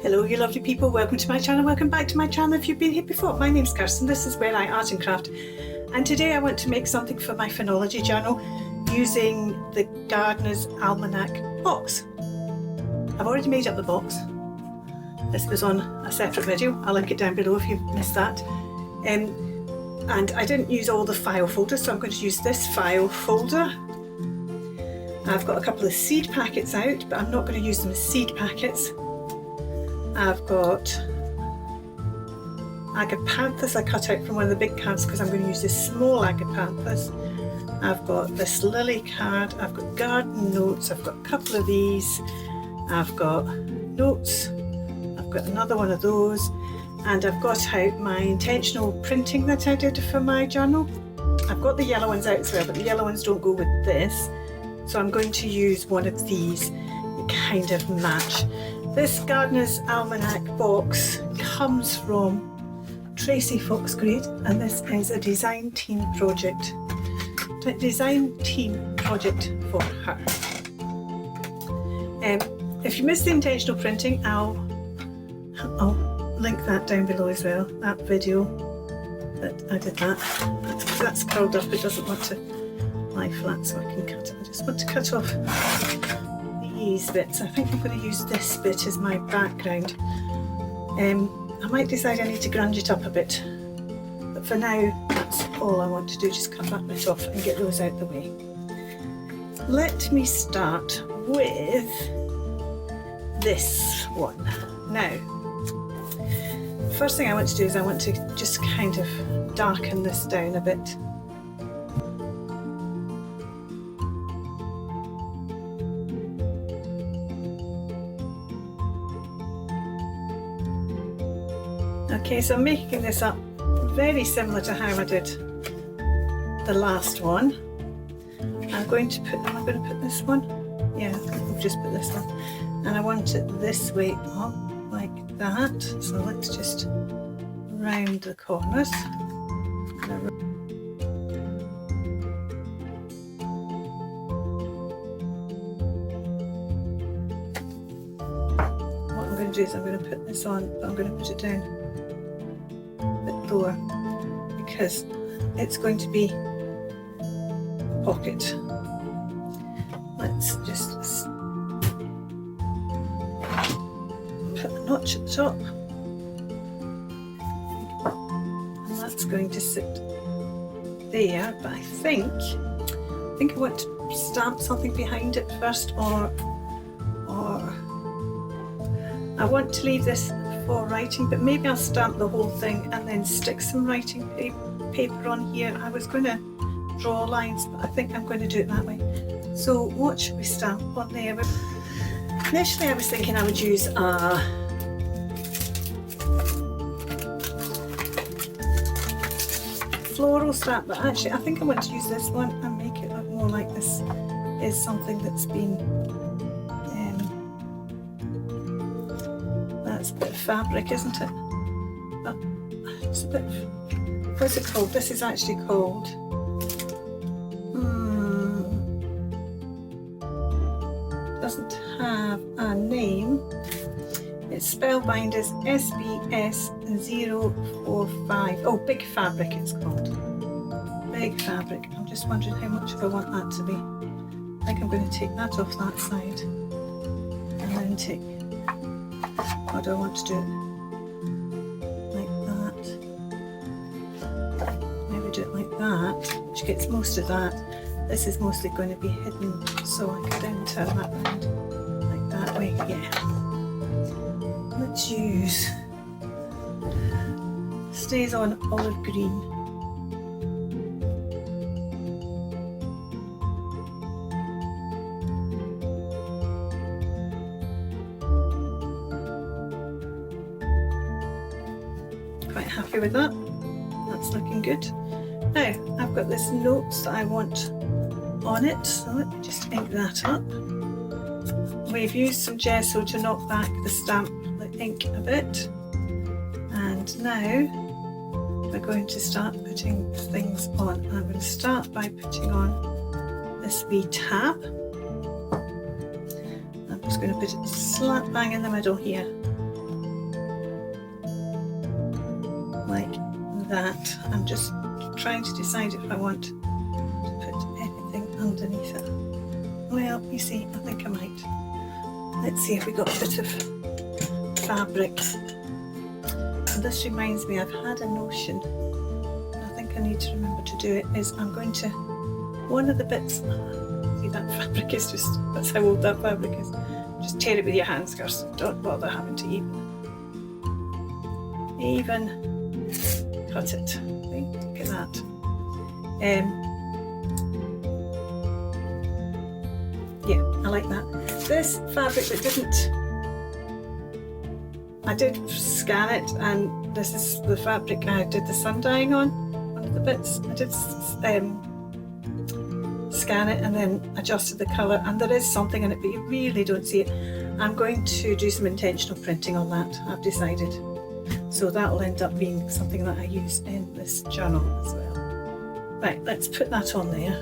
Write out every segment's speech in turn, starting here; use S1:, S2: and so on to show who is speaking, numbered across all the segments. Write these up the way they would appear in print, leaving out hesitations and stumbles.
S1: Hello you lovely people, welcome to my channel, welcome back to my channel if you've been here before. My name's Kirsten, this is where I art and craft, and today I want to make something for my phonology journal using the Gardener's Almanac box. I've already made up the box. This was on a separate video, I'll link it down below if you've missed that. And I didn't use all the file folders, so I'm going to use this file folder. I've got a couple of seed packets out, but I'm not going to use them as seed packets. I've got agapanthus I cut out from one of the big cards because I'm going to use this small agapanthus. I've got this lily card, I've got garden notes, I've got a couple of these, I've got notes, I've got another one of those, and I've got out my intentional printing that I did for my journal. I've got the yellow ones out as well, but the yellow ones don't go with this, so I'm going to use one of these that kind of match. This Gardener's Almanac box comes from Tracy Foxgrade, and this is a design team project for her. If you missed the intentional printing, I'll link that down below as well, that video that I did that. That's curled up, it doesn't want to lie flat, so I can cut it. I just want to cut off these bits. I think I'm going to use this bit as my background. I might decide I need to grunge it up a bit, but for now that's all I want to do, just cut that bit off and get those out the way. Let me start with this one. Now, first thing I want to do is I want to just kind of darken this down a bit. Okay, so I'm making this up very similar to how I did the last one. I'm going to put this one? Yeah, I've just put this one. And I want it this way up, like that. So let's just round the corners. What I'm going to do is I'm going to put this on, but I'm going to put it down lower because it's going to be a pocket. Let's just put a notch at the top, and that's going to sit there, but I think I want to stamp something behind it first, or I want to leave this for writing, but maybe I'll stamp the whole thing and then stick some writing paper on here. I was going to draw lines, but I think I'm going to do it that way. So what should we stamp on there? Initially I was thinking I would use a floral stamp, but actually I think I want to use this one and make it look more like this is something that's been that's a bit of fabric, isn't it? But it's a bit, what's it called? This is actually called doesn't have a name. It's spellbound as SBS045. Oh, Big Fabric it's called. Big Fabric. I'm just wondering how much I want that to be. I think I'm going to take that off that side and then take, or do I want to do it like that? Maybe do it like that, which gets most of that. This is mostly going to be hidden, so I can then turn that around like that way. Yeah. Let's use, stays on olive green. Quite happy with that. That's looking good. Now I've got this notes that I want on it, so let me just ink that up. We've used some gesso to knock back the stamp, the ink a bit, and now we're going to start putting things on. And I'm going to start by putting on this wee tab. I'm just going to put it slap bang in the middle here. that. I'm just trying to decide if I want to put anything underneath it. Well, you see, I think I might. Let's see if we got a bit of fabric. And this reminds me, I've had a notion, I think I need to remember to do it, is I'm going to, one of the bits, see that fabric is just, that's how old that fabric is. Just tear it with your hands, girls. Don't bother having to even cut it. See? Look at that. Yeah, I like that. This fabric that didn't, I did scan it, and this is the fabric I did the sun dyeing on, one of the bits. I did scan it and then adjusted the colour, and there is something in it, but you really don't see it. I'm going to do some intentional printing on that, I've decided. So that will end up being something that I use in this journal as well. Right, let's put that on there.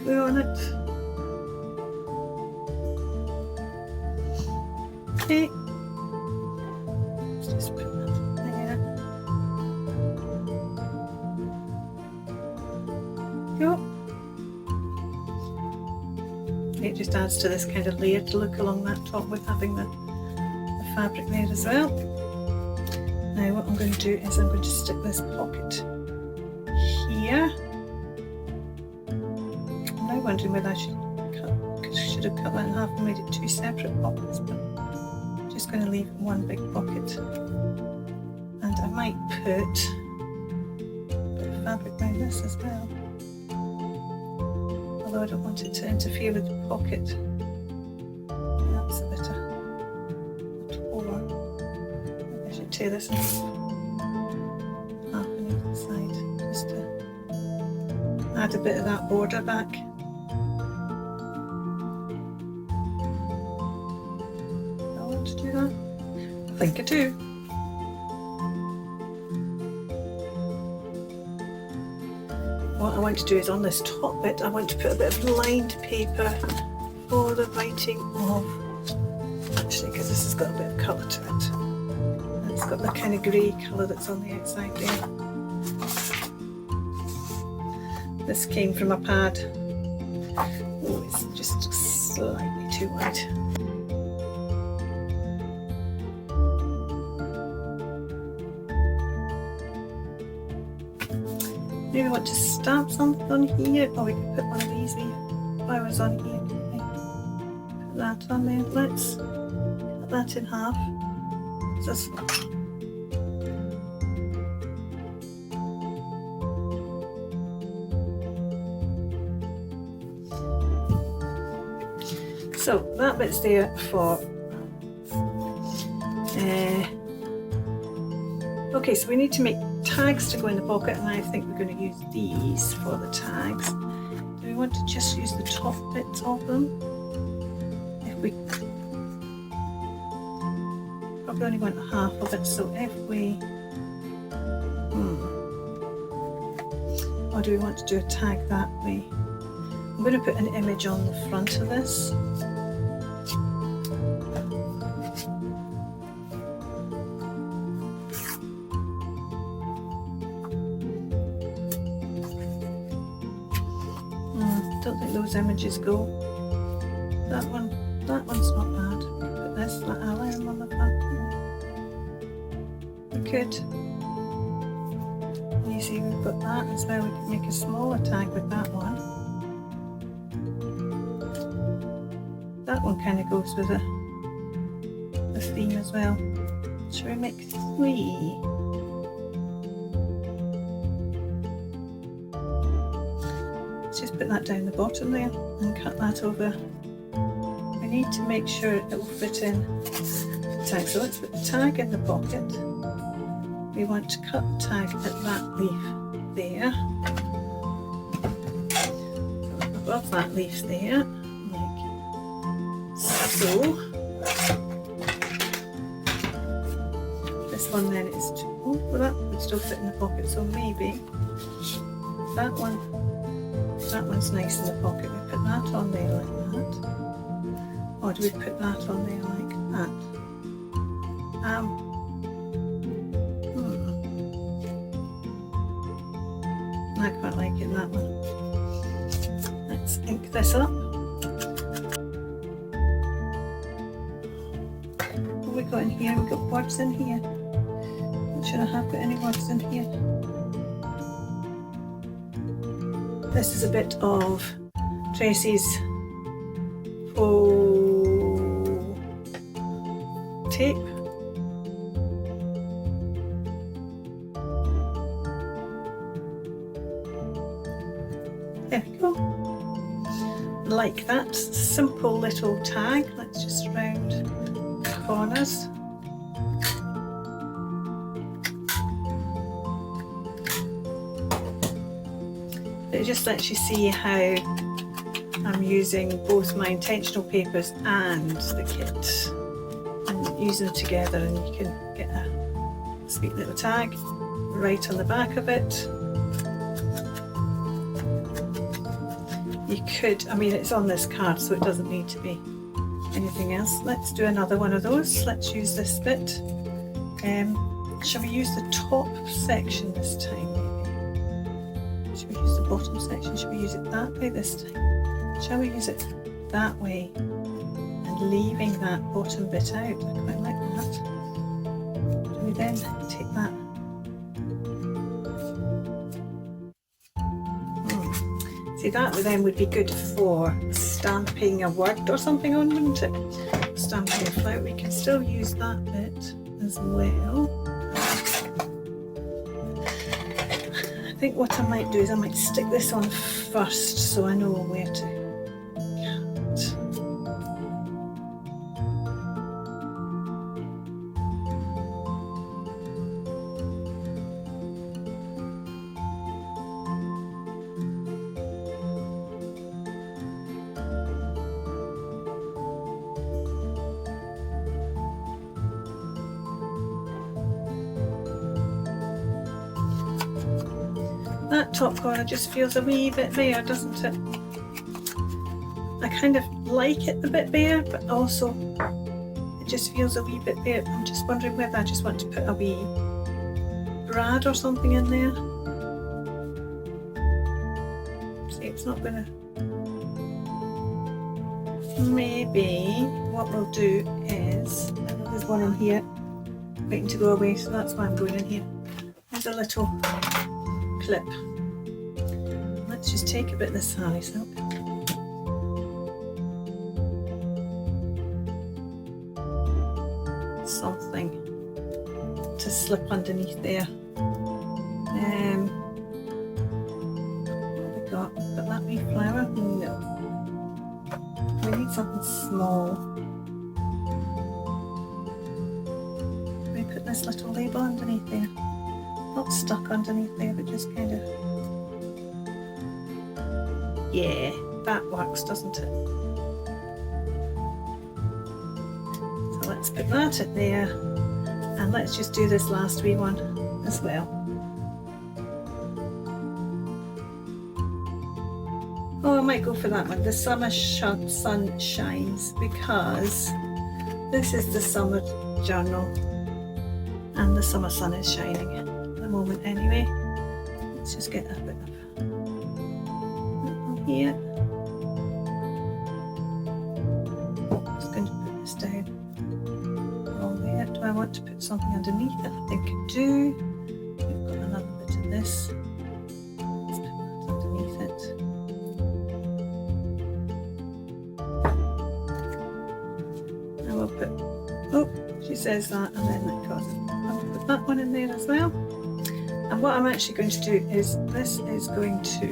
S1: On it. Okay. Let's just put that there. Go. It just adds to this kind of layered look along that top with having the fabric there as well. Now what I'm going to do is I'm going to stick this pocket here. Wondering whether I should have cut that in half and made it two separate pockets, but I'm just going to leave one big pocket. And I might put a bit of fabric around this as well, although I don't want it to interfere with the pocket. That's a bit of taller. Maybe I should tear this in half on either side just to add a bit of that border back. I think I do. What I want to do is on this top bit, I want to put a bit of lined paper for the writing of, actually, because this has got a bit of colour to it. And it's got the kind of grey colour that's on the outside there. This came from a pad. Oh, it's just slightly too wide. Maybe we want to stamp something on here, or we could put one of these flowers on here. Put that on there. Let's cut that in half. This one. So that bit's there for. Okay, so we need to make tags to go in the pocket, and I think we're going to use these for the tags. Do we want to just use the top bits of them? If we probably only want half of it, so if we or do we want to do a tag that way? I'm going to put an image on the front of this. Don't think those images go. That one's not bad. Put this like alum on the front. We could. You see, we've got that as well. We could make a smaller tag with that one. That one kind of goes with the theme as well. Shall we make 3? Just put that down the bottom there and cut that over. We need to make sure it will fit in the tag. So let's put the tag in the pocket. We want to cut the tag at that leaf there. Above that leaf there, like so. one then is too, oh, well that would still fit in the pocket, so maybe that one's nice in the pocket. We put that on there like that. Or do we put that on there like that? I quite like it, that one. Let's ink this up. What have we got in here? We've got words in here. Not sure I have got any words in here. This is a bit of Tracy's faux tape. There we go. Like that simple little tag. Let's just round the corners. It just lets you see how I'm using both my intentional papers and the kit and using them together, and you can get a sweet little tag right on the back of it. You could, I mean it's on this card so it doesn't need to be anything else. Let's do another one of those. Let's use this bit. Shall we use the top section this time maybe? Should we use the bottom section? Should we use it that way this time? Shall we use it that way and leaving that bottom bit out? I quite like that. Do we then take that? See, that then would be good for stamping a word or something on, wouldn't it? Stamping a flower. We can still use that bit as well. I think what I might do is I might stick this on first so I know where to cut. That top corner just feels a wee bit bare, doesn't it? I kind of like it a bit bare, but also it just feels a wee bit bare. I'm just wondering whether I just want to put a wee brad or something in there. See, it's not gonna... Maybe what we'll do is, I know there's one in here waiting to go away, so that's why I'm going in here. There's a little clip. Let's just take a bit of the sari silk. Something to slip underneath there. What have we got? Got that wee flower? No. We need something small. Can we put this little label underneath there? Not stuck underneath there, but just kind of... Yeah, that works, doesn't it? So let's put that in there, and let's just do this last wee one as well. Oh, I might go for that one, the summer sun shines, because this is the summer journal and the summer sun is shining at the moment anyway. Let's just get a bit of on here. Just going to put this down on there. Do I want to put something underneath it? I think I do. We've got another bit of this. Let's put that underneath it. Now we'll put, oh, she says that, and then that goes. I'll put that one in there as well. And what I'm actually going to do is, this is going to,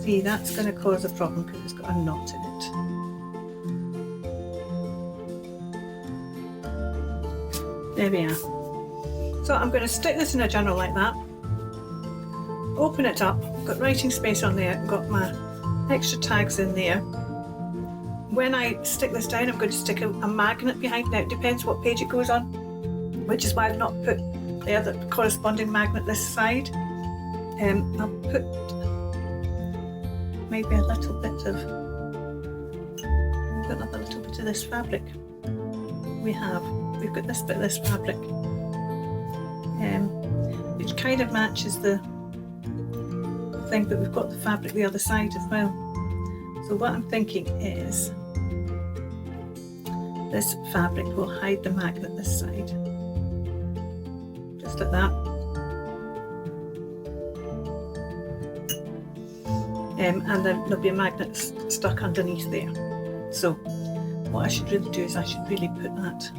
S1: see, that's going to cause a problem because it's got a knot in it. There we are. So I'm going to stick this in a journal like that, open it up, got writing space on there, got my extra tags in there. when I stick this down, I'm going to stick a magnet behind. Now it depends what page it goes on, which is why I've not put the other corresponding magnet this side. I'll put maybe a little bit of, we've got another little bit of this fabric. We've got this bit of this fabric, which kind of matches the thing, but we've got the fabric the other side as well. So what I'm thinking is this fabric will hide the magnet this side, just like that. And then there'll be a magnet stuck underneath there. So what I should really do is I should really put that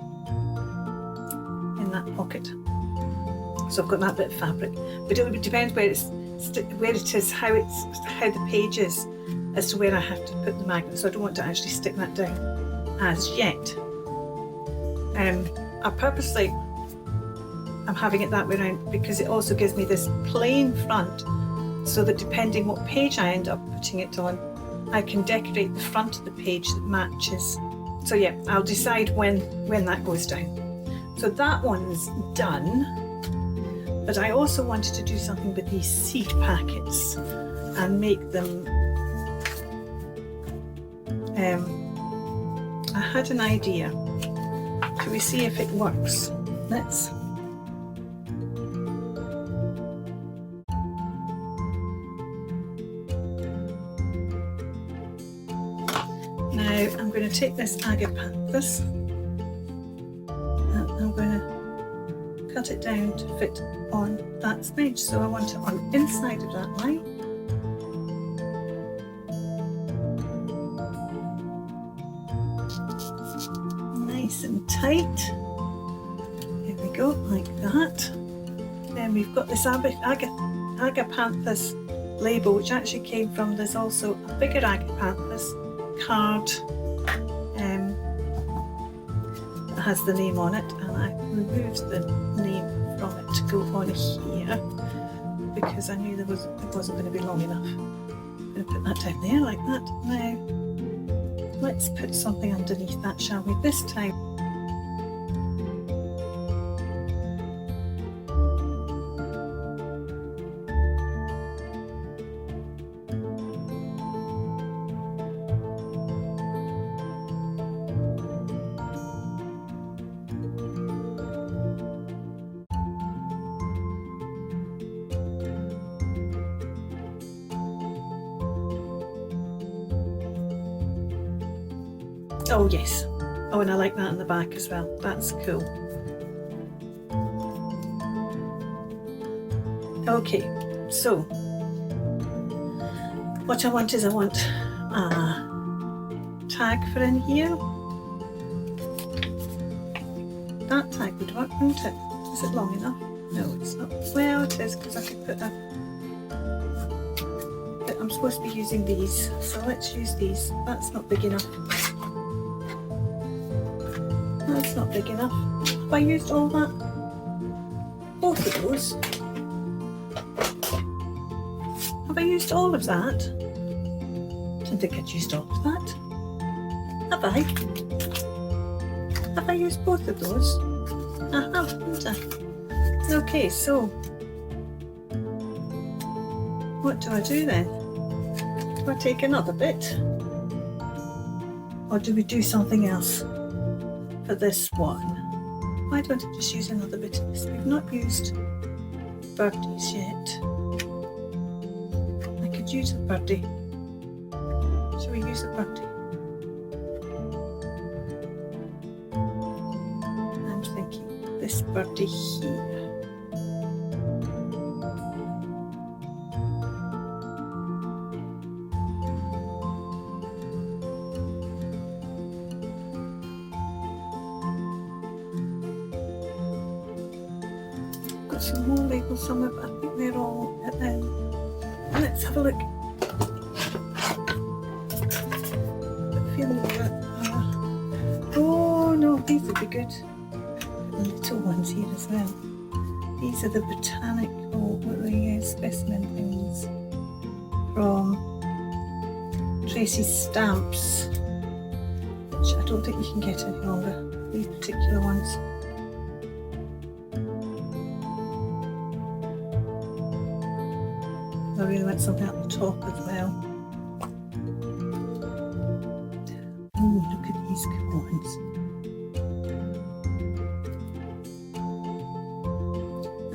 S1: in that pocket. So I've got that bit of fabric, but it would depend where it is, how the page is, as to where I have to put the magnet. So I don't want to actually stick that down as yet. I'm having it that way around because it also gives me this plain front, so that depending what page I end up putting it on, I can decorate the front of the page that matches. So yeah, I'll decide when that goes down. So that one's done, but I also wanted to do something with these seed packets and make them, I had an idea. Shall we see if it works? Let's. Now I'm going to take this agapanthus and I'm going to cut it down to fit on that smidge. So I want it on the inside of that line. Nice and tight. There we go, like that. Then we've got this agapanthus label, which actually came from, there's also a bigger agapanthus card that has the name on it, and I removed the name from it to go on here because I knew it wasn't going to be long enough. I'm going to put that down there like that. Now let's put something underneath that, shall we, this time? Oh yes, oh, and I like that in the back as well, that's cool. Okay, so what I want is I want a tag for in here. That tag would work, wouldn't it? Is it long enough? No, it's not. Well, it is, because I could put a, but I'm supposed to be using these, so let's use these. That's not big enough. That's not big enough. Have I used all that? Both of those? Have I used all of that? Didn't think I'd used all of that. Have I? Have I used both of those? I have, haven't I? Okay, so what do I do then? Do I take another bit? Or do we do something else for this one? Why don't I just use another bit of this? We've not used birdies yet. I could use a birdie. Shall we use a birdie? I'm thinking this birdie here. Some more labels somewhere, but I think they're all at the end. Let's have a look. Oh no, these would be good. The little ones here as well. These are the botanical specimen things from Tracy's Stamps. which I don't think you can get any longer, these particular ones. I really want something at the top as well. Oh, look at these cool ones.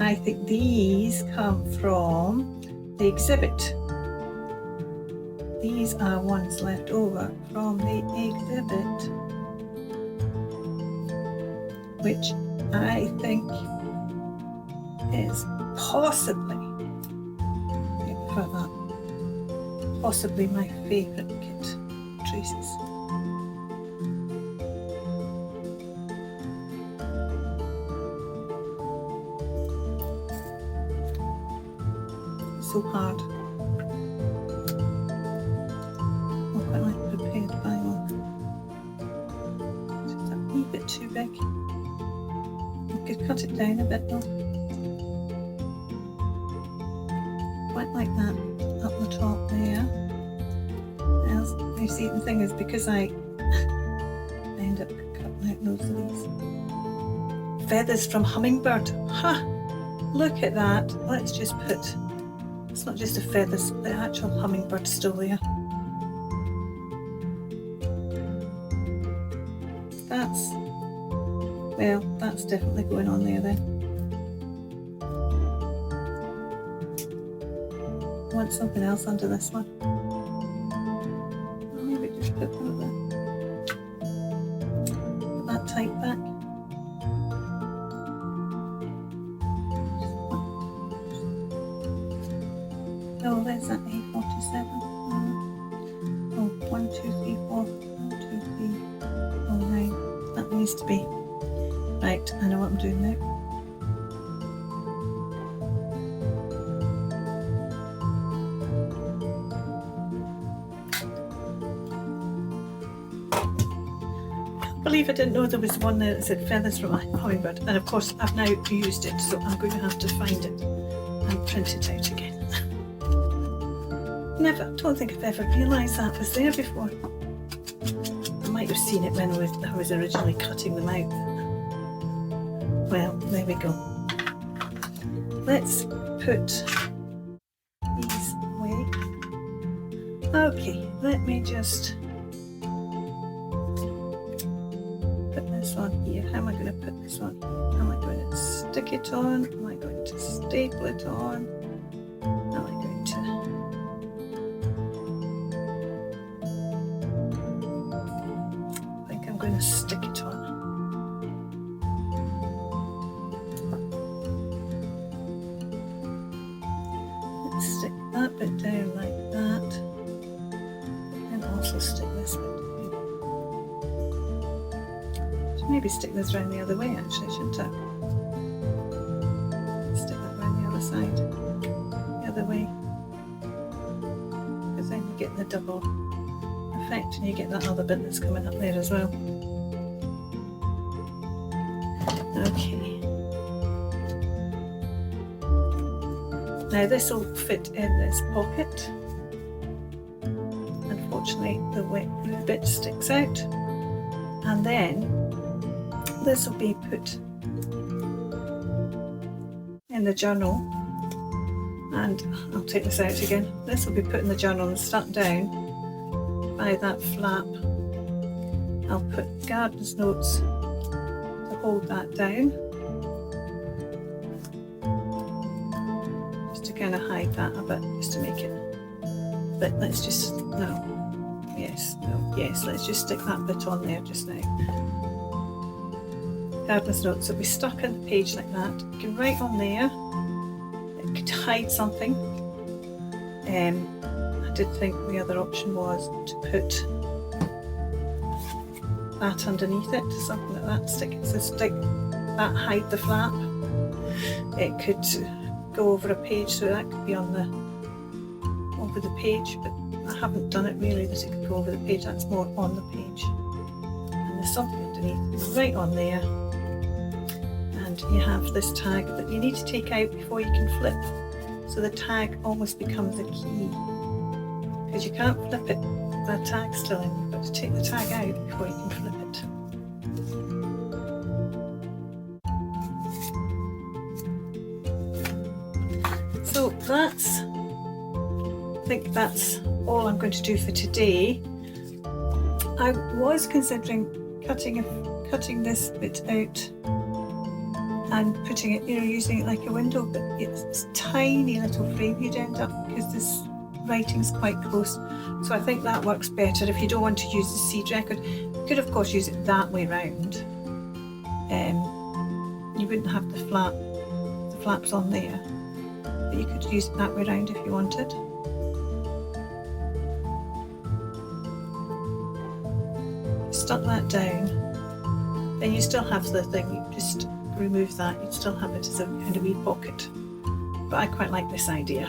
S1: I think these come from the exhibit. These are ones left over from the exhibit, which I think is possibly my favourite kit, Tracy's. So hard. I quite like prepared by one. Just a wee bit too big. You could cut it down a bit though. Quite like that up the top there. As you see, the thing is, because I end up cutting out loads of these. Feathers from hummingbird. Ha! Look at that. Let's just put, it's not just the feathers, the actual hummingbird still there. That's definitely going on there then. I want something else under this one. Maybe just put that tight back. Oh, there's that A47. Oh, 1, 2, 3, 4. 1, 2, 3, 4, 9. That needs to be. Right, I know what I'm doing now. I believe I didn't know there was one there that said feathers from a hummingbird, and of course I've now used it, so I'm going to have to find it and print it out again. Don't think I've ever realised that was there before. I might have seen it when I was originally cutting them out. Well, there we go. Let's put these away. Okay, let me just put this on here. How am I going to put this on here? Am I going to stick it on? Am I going to staple it on? Am I going to... I think I'm going to stick it on. Stick that bit down like that, and also stick this bit down. Should maybe stick this round the other way actually, shouldn't I? Stick that round the other side, the other way, because then you get the double effect and you get that other bit that's coming up there as well. Okay. Now this will fit in this pocket. Unfortunately the wet blue bit sticks out, and then this will be put in the journal, and I'll take this out again. This will be put in the journal and stuck down by that flap. I'll put gardener's notes to hold that down. Kind of hide that a bit just to make it, but let's just yes, let's just stick that bit on there just now. Gardener's notes will be stuck on the page like that. You can write on there. It could hide something. I did think the other option was to put that underneath it, something like that, stick that, hide the flap. It could go over a page, so that could be on over the page, but I haven't done it really that it could go over the page. That's more on the page, and there's something underneath right on there, and you have this tag that you need to take out before you can flip, so the tag almost becomes a key, because you can't flip it, the tag's still in, got to take the tag out before you can flip it. So I think that's all I'm going to do for today. I was considering cutting this bit out and putting it, using it like a window, but it's a tiny little frame you'd end up, because this writing's quite close. So I think that works better if you don't want to use the seed record. You could of course use it that way round. You wouldn't have the flaps on there, but you could use it that way round if you wanted. Stuck that down, then you still have the thing, you just remove that, you'd still have it as a kind of wee pocket. But I quite like this idea,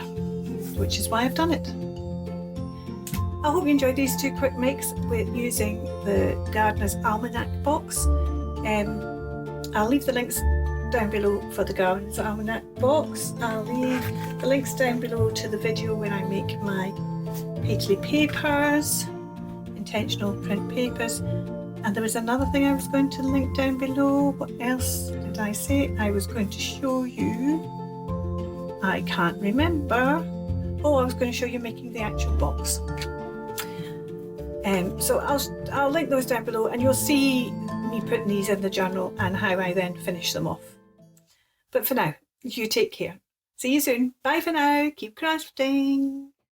S1: which is why I've done it. I hope you enjoyed these two quick makes with using the Gardener's Almanac box. I'll leave the links down below for the Gardener's Almanac box. I'll leave the links down below to the video when I make my Paisley papers, intentional print papers. And there was another thing I was going to link down below. What else did I say? I was going to show you, I can't remember. Oh, I was going to show you making the actual box. So I'll link those down below, and you'll see me putting these in the journal and how I then finish them off. But for now, you take care. See you soon. Bye for now. Keep crafting.